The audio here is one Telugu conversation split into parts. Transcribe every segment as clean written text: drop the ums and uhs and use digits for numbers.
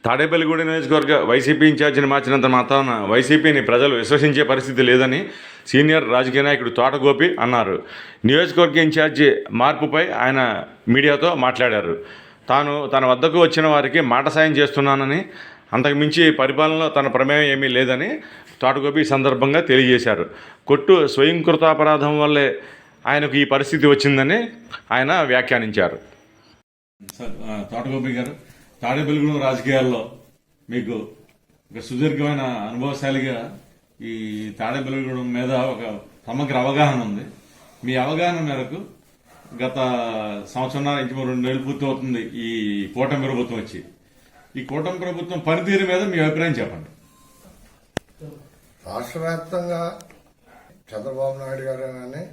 తాడేపల్లిగూడెం నియోజకవర్గ వైసీపీ ఇన్ఛార్జిని మార్చినంత మాత్రాన వైసీపీని ప్రజలు విశ్వసించే పరిస్థితి లేదని సీనియర్ రాజకీయ నాయకుడు తోట గోపి అన్నారు. నియోజకవర్గ ఇన్ఛార్జి మార్పుపై ఆయన మీడియాతో మాట్లాడారు. తాను తన వద్దకు వచ్చిన వారికి మాట సాయం చేస్తున్నానని, అంతకుమించి పరిపాలనలో తన ప్రమేయం ఏమీ లేదని తోటగోపి ఈ సందర్భంగా తెలియజేశారు. కొట్టు స్వయంకృతాపరాధం వల్లే ఆయనకు ఈ పరిస్థితి వచ్చిందని ఆయన వ్యాఖ్యానించారు. తోటగోపి గారు, తాడేపల్లిగూడెం రాజకీయాల్లో మీకు ఒక సుదీర్ఘమైన అనుభవశాలిగా ఈ తాడేపల్లిగూడెం మీద ఒక సమగ్ర అవగాహన ఉంది. మీ అవగాహన మేరకు గత సంవత్సరం ఇంచుకో 2 నెలలు పూర్తవుతుంది ఈ కూటమి ప్రభుత్వం వచ్చి. ఈ కూటమి ప్రభుత్వం పనితీరు మీద మీ అభిప్రాయం చెప్పండి. రాష్ట్ర వ్యాప్తంగా చంద్రబాబు నాయుడు గారు కానీ,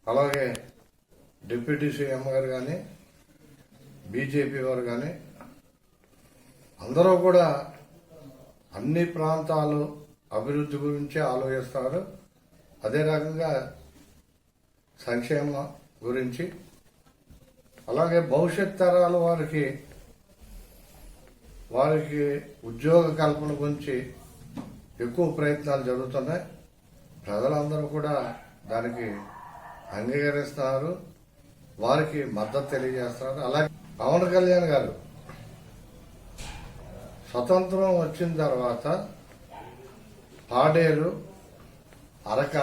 అలాగే డిప్యూటీ సీఎం గారు కానీ, బీజేపీ వారు కానీ అందరూ కూడా అన్ని ప్రాంతాలు అభివృద్ధి గురించి ఆలోచిస్తారు. అదే రకంగా సంక్షేమ గురించి, అలాగే భవిష్యత్ తరాల వారికి ఉద్యోగ కల్పన గురించి ఎక్కువ ప్రయత్నాలు జరుగుతున్నాయి. ప్రజలందరూ కూడా దానికి అంగీకరిస్తున్నారు, వారికి మద్దతు తెలియజేస్తున్నారు. అలాగే పవన్ కళ్యాణ్ గారు స్వతంత్రం వచ్చిన తర్వాత పాడేరు, అరక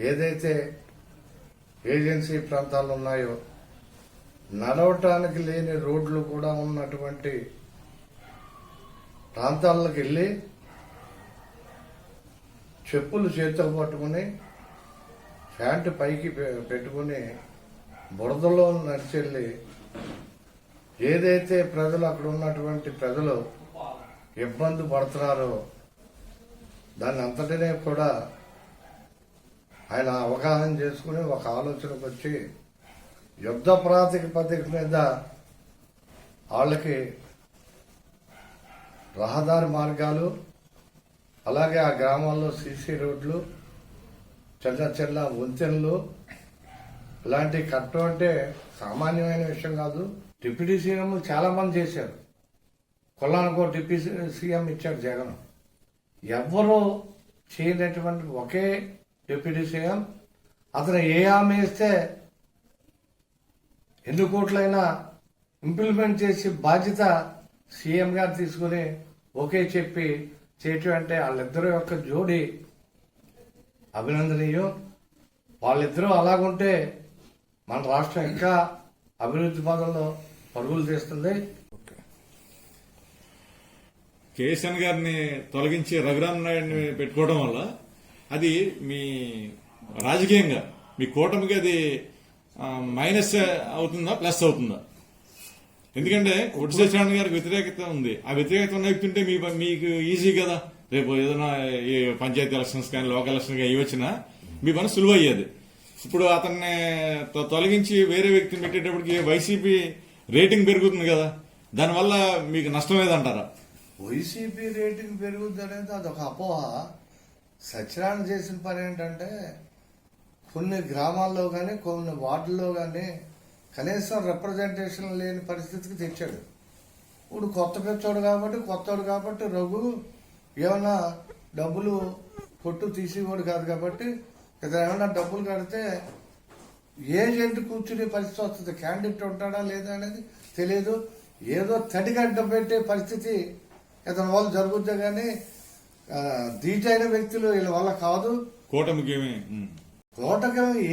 ఏదైతే ఏజెన్సీ ప్రాంతాలు ఉన్నాయో నడవటానికి లేని రోడ్లు కూడా ఉన్నటువంటి ప్రాంతాలకు వెళ్ళి చెప్పులు చేతితో పట్టుకుని ప్యాంటు పైకి పెట్టుకుని బురదలో నడిచెళ్ళి ఏదైతే ప్రజలు అక్కడ ఉన్నటువంటి ప్రజలు ఇబ్బంది పడుతున్నారో దాన్ని అంతటినే కూడా ఆయన అవగాహన చేసుకుని ఒక ఆలోచనకు వచ్చి యుద్ధ ప్రాతిపదిక మీద వాళ్ళకి రహదారి మార్గాలు, అలాగే ఆ గ్రామాల్లో సీసీ రోడ్లు, చిన్న వంతెనలు ఇలాంటివి కట్టడం అంటే సామాన్యమైన విషయం కాదు. డిప్యూటీ సీఎం చాలా మంది చేశారు. కొల్లానికో డిప్యూటీ సీఎం ఇచ్చాడు జగన్. ఎవ్వరూ చేయనటువంటి ఒకే డిప్యూటీ సీఎం, అతను ఏ హామీ ఇస్తే ఎన్ని కోట్లైనా ఇంప్లిమెంట్ చేసి బాధ్యత సీఎం గారు తీసుకుని ఓకే చెప్పి చేయటం అంటే వాళ్ళిద్దరూ యొక్క జోడి అభినందనీయం. వాళ్ళిద్దరూ అలాగుంటే మన రాష్ట్రం ఇంకా అభివృద్ధి పదంలో పరుగులు తీస్తుంది. కేసీఆర్ గారిని తొలగించి రఘురామ్ నాయుడిని పెట్టుకోవడం వల్ల అది మీ రాజకీయంగా మీ కూటమికి అది మైనస్ అవుతుందా, ప్లస్ అవుతుందా? ఎందుకంటే కొట్టు సత్యనారాయణ గారికి వ్యతిరేకత ఉంది. ఆ వ్యతిరేకత ఉన్న వ్యక్తి ఉంటే మీకు ఈజీ కదా. రేపు ఏదైనా పంచాయతీ ఎలక్షన్స్ కానీ లోకల్ ఎలక్షన్ కానీ వచ్చినా మీ పని సులువు అయ్యేది. ఇప్పుడు అతన్ని తొలగించి వేరే వ్యక్తిని పెట్టేటప్పటికి వైసీపీ రేటింగ్ పెరుగుతుంది కదా, దానివల్ల మీకు నష్టం లేదంటారా? వైసీపీ రేటింగ్ పెరుగుతుంది అనేది అదొక అపోహ. సత్యనారాయణ చేసిన పని ఏంటంటే కొన్ని గ్రామాల్లో కానీ కొన్ని వార్డుల్లో కానీ కనీసం రిప్రజెంటేషన్ లేని పరిస్థితికి తెచ్చాడు. ఇప్పుడు కొత్తోడు కాబట్టి రఘు ఏమన్నా డబ్బులు కొట్టు తీసేవాడు కాదు కాబట్టి ఇతను ఏమన్నా డబ్బులు కడితే ఏజెంట్ కూర్చునే పరిస్థితి వస్తుంది. క్యాండిడేట్ ఉంటాడా లేదా అనేది తెలియదు. ఏదో తడిగడ్డ పెట్టే పరిస్థితి ఇతని వల్ల జరుగుద్ది. కానీ దీటైన వ్యక్తులు వీళ్ళ వల్ల కాదు. కూటమికి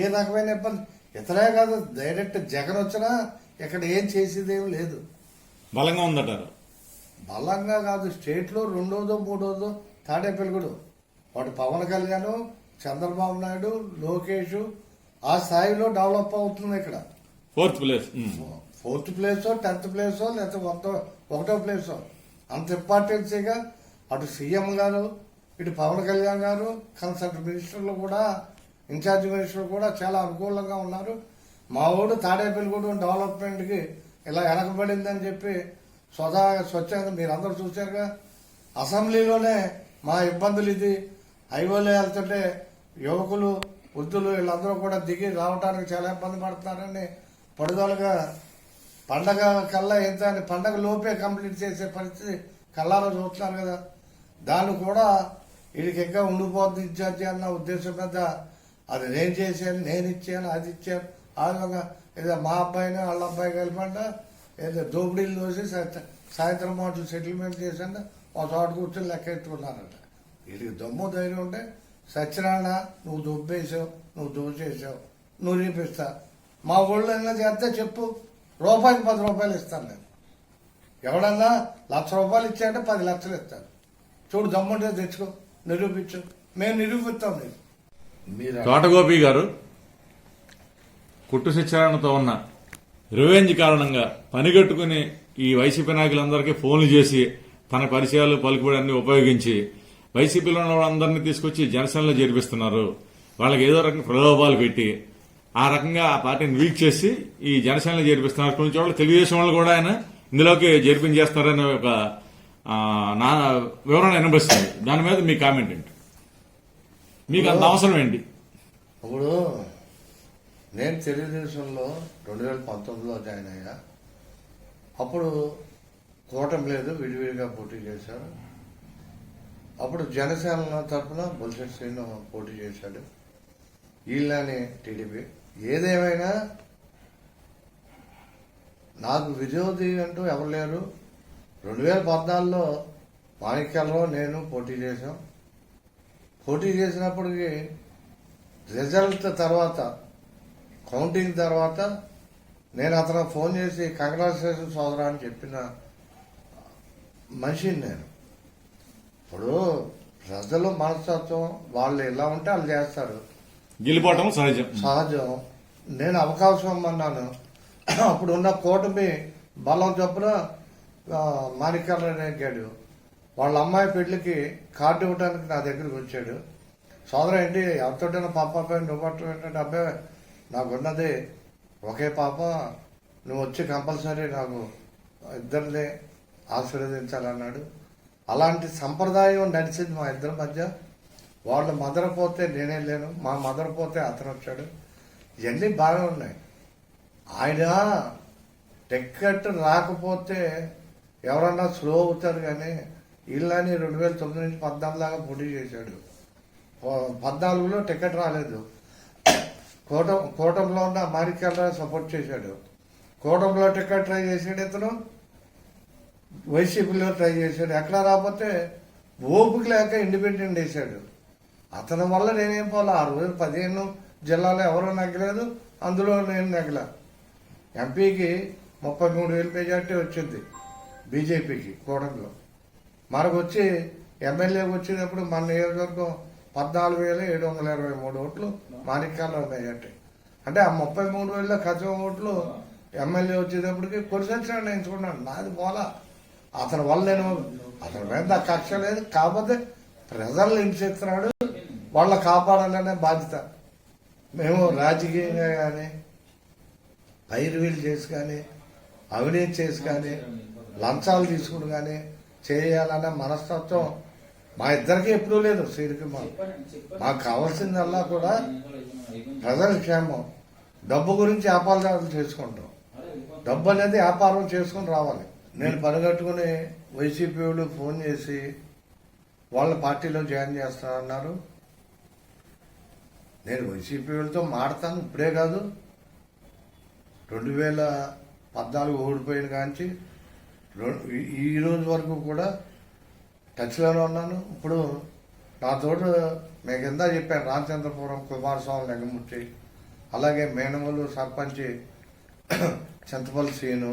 ఏ రకమైన ఇబ్బంది ఇతరే కాదు, డైరెక్ట్ జగన్ వచ్చినా ఇక్కడ ఏం చేసేదేం లేదు. బలంగా ఉందటారు. బలంగా కాదు, స్టేట్ లో 2వ 3వ తాడేపల్లిగూడెం. వాడు పవన్ కళ్యాణ్, చంద్రబాబు నాయుడు, లోకేష్ ఆ స్థాయిలో డెవలప్ అవుతుంది. ఇక్కడ 4th ప్లేస్ 10th ప్లేసో లేకపోతే 1వ ప్లేసో అంత ఇంపార్టెన్సీగా అటు సీఎం గారు, ఇటు పవన్ కళ్యాణ్ గారు, కన్సల్ట్ మినిస్టర్లు కూడా, ఇన్ఛార్జ్ మినిస్టర్లు కూడా చాలా అనుకూలంగా ఉన్నారు. మా ఊడు తాడేపల్లిగూడెం డెవలప్మెంట్కి ఇలా వెనకబడిందని చెప్పి స్వచ్ఛంగా మీరందరూ చూశారుగా. అసెంబ్లీలోనే మా ఇబ్బందులు ఇది, హైవేలో వెళ్తుంటే యువకులు, వృద్ధులు వీళ్ళందరూ కూడా దిగి రావడానికి చాలా ఇబ్బంది పడుతున్నారని పడుదలగా పండగ కల్లా ఎంత అని పండగ లోపే కంప్లీట్ చేసే పరిస్థితి కల్లారా చూస్తున్నారు కదా. దాన్ని కూడా వీడికి ఇంకా ఉండిపోద్ది ఇచ్చాచి అన్న ఉద్దేశం మీద అది నేను చేశాను, నేను ఇచ్చాను, అది ఇచ్చాను, ఆ విధంగా ఏదో మా అబ్బాయిని వాళ్ళ అబ్బాయి కలిపంట ఏదో దోపిడీలు దోసి సాయంత్రం మాటలు సెటిల్మెంట్ చేశాక ఒక చోట కూర్చొని లెక్క ఎత్తుకున్నారట. వీడికి దమ్ము ధైర్యం ఉంటే సత్యనారాయణ నువ్వు దొబ్బేసావు, నువ్వు దోచేసావు, నువ్వు రీపిస్తా, మా ఊళ్ళో ఏమైనా చేస్తే చెప్పు, రూపాయికి 10 రూపాయలు ఇస్తాను నేను. ఎవడన్నా ₹1,00,000 ఇచ్చాయంటే 10 లక్షలు ఇస్తాను. చూడు దమ్ముంటే తెచ్చుకో, నిరూపించు, మేము నిరూపిస్తాం నీకు. మీరు తోటగోపి గారు కుట్టు సత్యనారాయణతో ఉన్న రివెంజ్ కారణంగా పనిగట్టుకుని ఈ వైసీపీ నాయకులందరికీ ఫోన్లు చేసి తన పరిచయాలు పలుకుబడి ఉపయోగించి వైసీపీలో ఉన్న వాళ్ళందరినీ తీసుకొచ్చి జనసేనలో చేర్పిస్తున్నారు. వాళ్ళకి ఏదో రకంగా ప్రలోభాలు పెట్టి ఆ రకంగా ఆ పార్టీని వీక్ చేసి ఈ జనసేనలో చేర్పిస్తున్నారు. కొన్ని చోట్ల తెలుగుదేశం వాళ్ళు కూడా ఆయన ఇందులోకి చేర్పించేస్తున్నారనే ఒక నా వివరణ వినిపిస్తుంది. దాని మీద మీ కామెంట్ ఏంటి? మీకు అంత అవసరం ఏంటి? ఇప్పుడు నేను తెలుగుదేశంలో 2019లో జాయిన్ అయ్యా. అప్పుడు కూటమి లేదు, విడివిడిగా పోటీ చేశారు. అప్పుడు జనసేన తరఫున బొలిశెట్టి శ్రీను పోటీ చేశాడు, వీళ్ళని టీడీపీ. ఏదేమైనా నాకు విరోధి అంటూ ఎవరు లేరు. 2014లో మాణిక్యాలలో నేను పోటీ చేశాం. పోటీ చేసినప్పటికీ రిజల్ట్ తర్వాత కౌంటింగ్ తర్వాత నేను అతను ఫోన్ చేసి కంగ్రాచులేషన్ సోదరా అని చెప్పిన మనిషిని నేను. ఇప్పుడు ప్రజలు మనస్తత్వం వాళ్ళు ఎలా ఉంటే వాళ్ళు చేస్తారు, గెలిపోవటం సహజం సహజం. నేను అవకాశం ఇమ్మన్నాను. అప్పుడు ఉన్న కూటమి బలం చొప్పున మాణిక్యాలను నెగ్గాడు. వాళ్ళ అమ్మాయి పెళ్లికి కార్డు ఇవ్వడానికి నా దగ్గరికి వచ్చాడు. సోదర ఏంటి ఎవరితోటైనా పాప నువ్వు పట్టడం ఏంటంటే, అబ్బాయి నాకున్నది ఒకే పాప, నువ్వు వచ్చి కంపల్సరీ నాకు ఇద్దరిని ఆశీర్వదించాలన్నాడు. అలాంటి సంప్రదాయం నడిచింది మా ఇద్దరి మధ్య. వాళ్ళు మదర్ పోతే నేనే లేను, మా మదర్ పోతే అతను వచ్చాడు. ఇవన్నీ బాగా ఉన్నాయి. ఆయన టికెట్ రాకపోతే ఎవరన్నా స్లో అవుతారు, కానీ వీళ్ళని 2009 నుంచి 14 దాకా పోటీ చేశాడు. 14లో టికెట్ రాలేదు. కూటమిలో ఉన్న మాణిక్యాలను సపోర్ట్ చేశాడు. కూటమిలో టికెట్ ట్రై చేశాడు ఇతను, వైసీపీలో ట్రై చేశాడు. ఎక్కడ రాకపోతే ఓపిక లేక ఇండిపెండెంట్ వేశాడు. అతని వల్ల నేనేం పోలే. ఆ రోజు 15 జిల్లాలో ఎవరూ నెగ్గలేదు, అందులో నేను నెగ్గల. ఎంపీకి 33,000 మెజార్టీ వచ్చింది బీజేపీకి కూటమిలో. మనకు వచ్చి ఎమ్మెల్యేకి వచ్చేటప్పుడు మన నియోజకవర్గం 14,723 ఓట్లు మాణిక్యాలలో మెజార్టీ. అంటే ఆ 33,000లో కచం ఓట్లు ఎమ్మెల్యే వచ్చేటప్పటికి కొరిసొచ్చిన ఎంచుకున్నాను. నాది పోలా. అతని వల్ల నేను అతని మీద నాకు కక్ష లేదు. కాకపోతే ప్రజలు హింసిస్తున్నాడు, వాళ్ళ కాపాడాలనే బాధ్యత. మేము రాజకీయంగా కానీ పైరువీలు చేసి కానీ అవినీతి చేసి కానీ లంచాలు తీసుకుని కానీ చేయాలనే మనస్తత్వం మా ఇద్దరికి ఎప్పుడూ లేదు. సీరికి మాకు కావాల్సిందల్లా కూడా ప్రజల క్షేమం. డబ్బు గురించి వ్యాపారాలు చేసుకుంటాం. డబ్బు అనేది వ్యాపారం చేసుకుని రావాలి. నేను పనిగట్టుకుని వైసీపీ వాళ్ళు ఫోన్ చేసి వాళ్ళ పార్టీలో జాయిన్ చేస్తానన్నారు. నేను వైసీపీ వాళ్ళతో మాడతాను. ఇప్పుడే కాదు, 2014 ఓడిపోయిన కాంచి ఈ రోజు వరకు కూడా టచ్లోనే ఉన్నాను. ఇప్పుడు నా తోడు మీకు ఎంత చెప్పాను, రామచంద్రపురం కుమారస్వామి లింగమూర్తి, అలాగే మేనమూలు సర్పంచి చింతపల్లి సీను,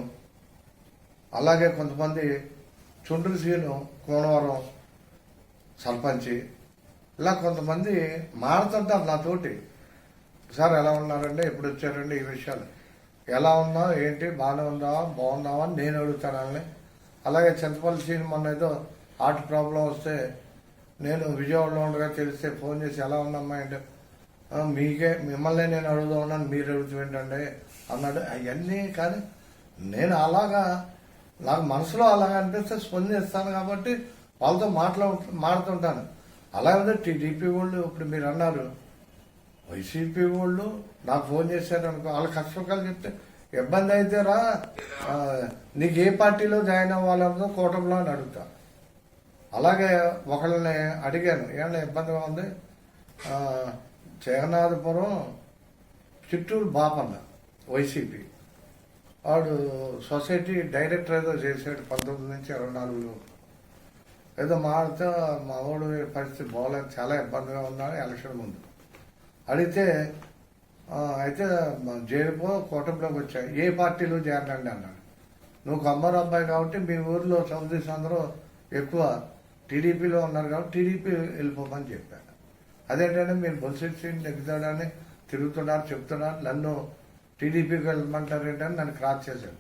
అలాగే కొంతమంది చుండ్రు సీను కోనవరం సర్పంచి, ఇలా కొంతమంది మారుతుంటారు నాతోటి. సార్ ఎలా ఉన్నారండి, ఎప్పుడు వచ్చారండి, ఈ విషయాలు ఎలా ఉందా ఏంటి, బాగానే ఉందావా బాగుందావా అని నేను అడుగుతానని. అలాగే చింతపల్లి సీన్ మొన్న ఏదో హార్ట్ ప్రాబ్లం వస్తే నేను విజయవాడలో ఉండగా తెలిస్తే ఫోన్ చేసి ఎలా ఉందమ్మా అంటే, మిమ్మల్ని నేను అడుగుదా ఉన్నాను, మీరు అడుగుతుంటండి అన్నాడు. అవన్నీ కానీ నేను అలాగా నాకు మనసులో అలాగ అనిపిస్తే స్పందిస్తాను కాబట్టి వాళ్ళతో మాడుతుంటాను. అలాగే టీడీపీ వాళ్ళు ఇప్పుడు మీరు అన్నారు, వైసీపీ వాళ్ళు నాకు ఫోన్ చేశారు అనుకో, వాళ్ళ కష్టకాలు చెప్తే ఇబ్బంది అయితే రా, ఆ, నీకు ఏ పార్టీలో జాయిన్ అవ్వాలన్నదో కూటమిలో అని అడుగుతా. అలాగే ఒకళ్ళని అడిగాను, ఏమన్నా ఇబ్బందిగా ఉంది, ఆ, జగన్నాథపురం చిత్తూరు బాపన్న వైసీపీ వాడు సొసైటీ డైరెక్టర్ ఏదో చేశాడు 19 నుంచి 24 ఏదో మాడితే మా వాడు పరిస్థితి బాగోలేదు, చాలా ఇబ్బందిగా ఉన్నాడు ఎలక్షన్ ముందు అడిగితే అయితే జైలుకో కూటమిలోకి వచ్చాయి, ఏ పార్టీలో చేరండి అన్నాడు. నువ్వు కమ్మరు అబ్బాయి కాబట్టి మీ ఊర్లో చౌదరీస్ అందరూ ఎక్కువ టీడీపీలో ఉన్నారు కాబట్టి టీడీపీ వెళ్ళిపోమని చెప్పాను. అదేంటంటే మీరు బొలిసెట్టి నెగ్గుతాడని తిరుగుతున్నారు చెప్తున్నారు, నన్ను టీడీపీకి వెళ్ళమంటారు ఏంటని నన్ను క్రాస్ చేశాడు.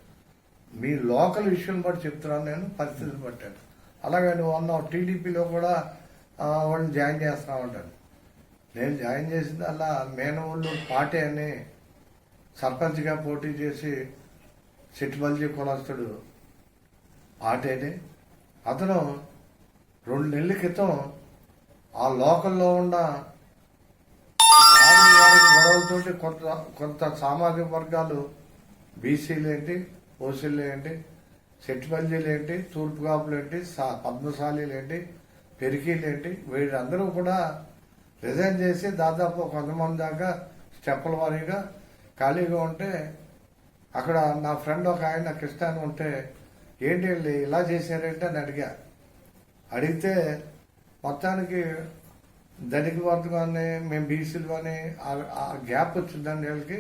మీ లోకల్ విషయం బట్టి చెప్తున్నాను, నేను పరిస్థితిని బట్టాను. అలాగే నువ్వు అన్నావు టీడీపీలో కూడా వాళ్ళని జాయిన్ చేస్తున్నావు అంటాను. నేను జాయిన్ చేసింది అలా మేనవుళ్ళు పాటే అని సర్పంచ్గా పోటీ చేసి సిట్టిబల్జీ కులస్తుడు పాటేని అతను 2 నెలల క్రితం ఆ లోకల్లో ఉన్న గొడవలతోటి కొంత సామాజిక వర్గాలు బీసీలు ఏంటి, ఓసీలు ఏంటి, సెట్టిపల్లీలు ఏంటి, తూర్పు కాపులు ఏంటి, పద్మశాలీలు ఏంటి, పెరికీలు ఏంటి, వీళ్ళందరూ కూడా రిజైన్ చేసి దాదాపు 100 దాకా స్టెప్పుల వారీగా ఖాళీగా ఉంటే అక్కడ నా ఫ్రెండ్ ఒక ఆయన క్రిస్టియన్ ఉంటే ఏంటి వీళ్ళు ఇలా చేశారేంటి అని అడిగితే మొత్తానికి ధనిక వర్గాన్ని మేము బీసీలు కానీ ఆ గ్యాప్ వచ్చిందండి వీళ్ళకి.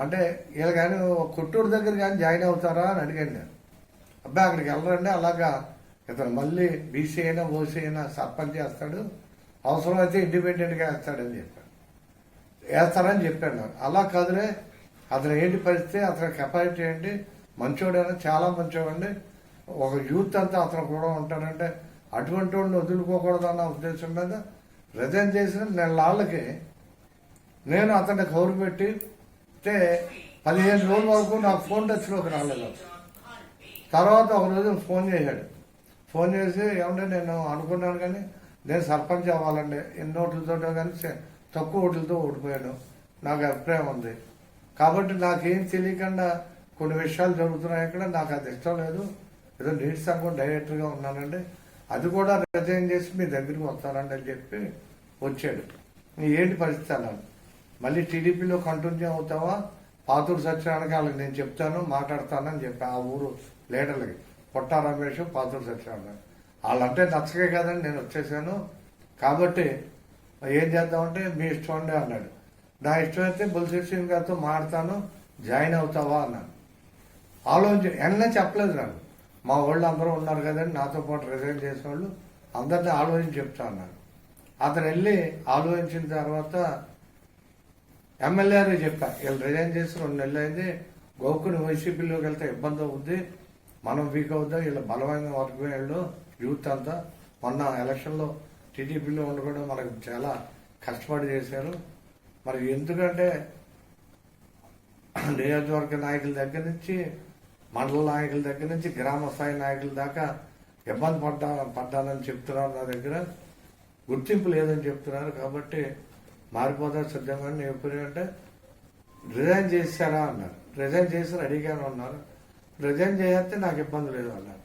అంటే వీళ్ళు కానీ కొట్టూరు దగ్గర కానీ జాయిన్ అవుతారా అని అడిగాను నేను. అబ్బాయి అక్కడికి వెళ్ళరండి, అలాగా ఇతను మళ్ళీ బీసీ అయినా ఓసీ అయినా సర్పంచ్ చేస్తాడు, అవసరమైతే ఇండిపెండెంట్గా వేస్తాడని చెప్పాడు. వేస్తారని చెప్పాడు నాకు. అలా కాదులే, అతను ఏంటి పరిస్థితి, అతని కెపాసిటీ ఏంటి, మంచోడైనా చాలా మంచోడండి, ఒక యూత్ అంతా అతను కూడా ఉంటాడంటే అటువంటి వాళ్ళని వదులుకోకూడదన్న ఉద్దేశం మీద రిజైన్ చేసిన నెలకి నేను అతన్ని కౌరు పెట్టి 15 రోజుల వరకు నాకు ఫోన్ టచ్లోకి రాలేదు. తర్వాత ఒక రోజు ఫోన్ చేశాడు. ఫోన్ చేసి ఏమంటే నేను అనుకున్నాను కానీ నేను సర్పంచ్ అవ్వాలండి, ఎన్ని ఓట్లతోటో కానీ తక్కువ ఓట్లతో ఓడిపోయాను, నాకు అభిప్రాయం ఉంది కాబట్టి నాకేం తెలియకుండా కొన్ని విషయాలు జరుగుతున్నాయి ఇక్కడ, నాకు అది ఇష్టం లేదు, ఏదో నీటి సంఘం డైరెక్టర్గా ఉన్నానండి, అది కూడా రిజైన్ చేసి మీ దగ్గరికి వస్తానండి అని చెప్పి వచ్చాడు. ఏంటి పరిస్థితి అన్నాను. మళ్ళీ టీడీపీలో కంటిన్యూ అవుతావా, పాతూరు సత్యనారాయణకి వాళ్ళకి నేను చెప్తాను మాట్లాడతానని చెప్పి ఆ ఊరు లీడర్లకి పొట్టా రమేష్ పాతూరు సత్యనారాయణ వాళ్ళంటే నచ్చకే కదండి నేను వచ్చేసాను, కాబట్టి ఏం చేద్దామంటే మీ ఇష్టం అండి అన్నాడు. నా ఇష్టం అయితే బొలిశెట్టి సింగ్ గారితో మాట్లాడతాను, జాయిన్ అవుతావా అన్నాను. ఆలోచించి ఎన్న చెప్పలేదు నాకు, మా వాళ్ళు అందరూ ఉన్నారు కదండి నాతో పాటు రిజైన్ చేసిన వాళ్ళు అందరినీ ఆలోచించి చెప్తా అన్నాను. అతను వెళ్ళి ఆలోచించిన తర్వాత ఎమ్మెల్యేలు చెప్పా, వీళ్ళు రిజైన్ చేసి 2 నెలలు అయింది, గోకుని వైసీపీలోకి వెళ్తే ఇబ్బంది అవుద్ది, మనం వీక్ అవుద్దాం, వీళ్ళు బలమైన వర్గం వీళ్ళు యూత్ అంతా మొన్న ఎలక్షన్లో టీడీపీలో ఉండి కూడా మనకు చాలా కష్టపడి చేశారు, మరి ఎందుకంటే నియోజకవర్గ నాయకుల దగ్గర నుంచి మండల నాయకుల దగ్గర నుంచి గ్రామ స్థాయి నాయకుల దాకా ఇబ్బంది పడ్డానని చెప్తున్నారు, నా దగ్గర గుర్తింపు లేదని చెప్తున్నారు, కాబట్టి మారిపోతా సిద్ధంగా ఎప్పుడు అంటే రిజైన్ చేశారా అన్నారు. రిజైన్ చేసి రెడీగానే ఉన్నారు, రిజైన్ చేస్తే నాకు ఇబ్బంది లేదు అన్నారు.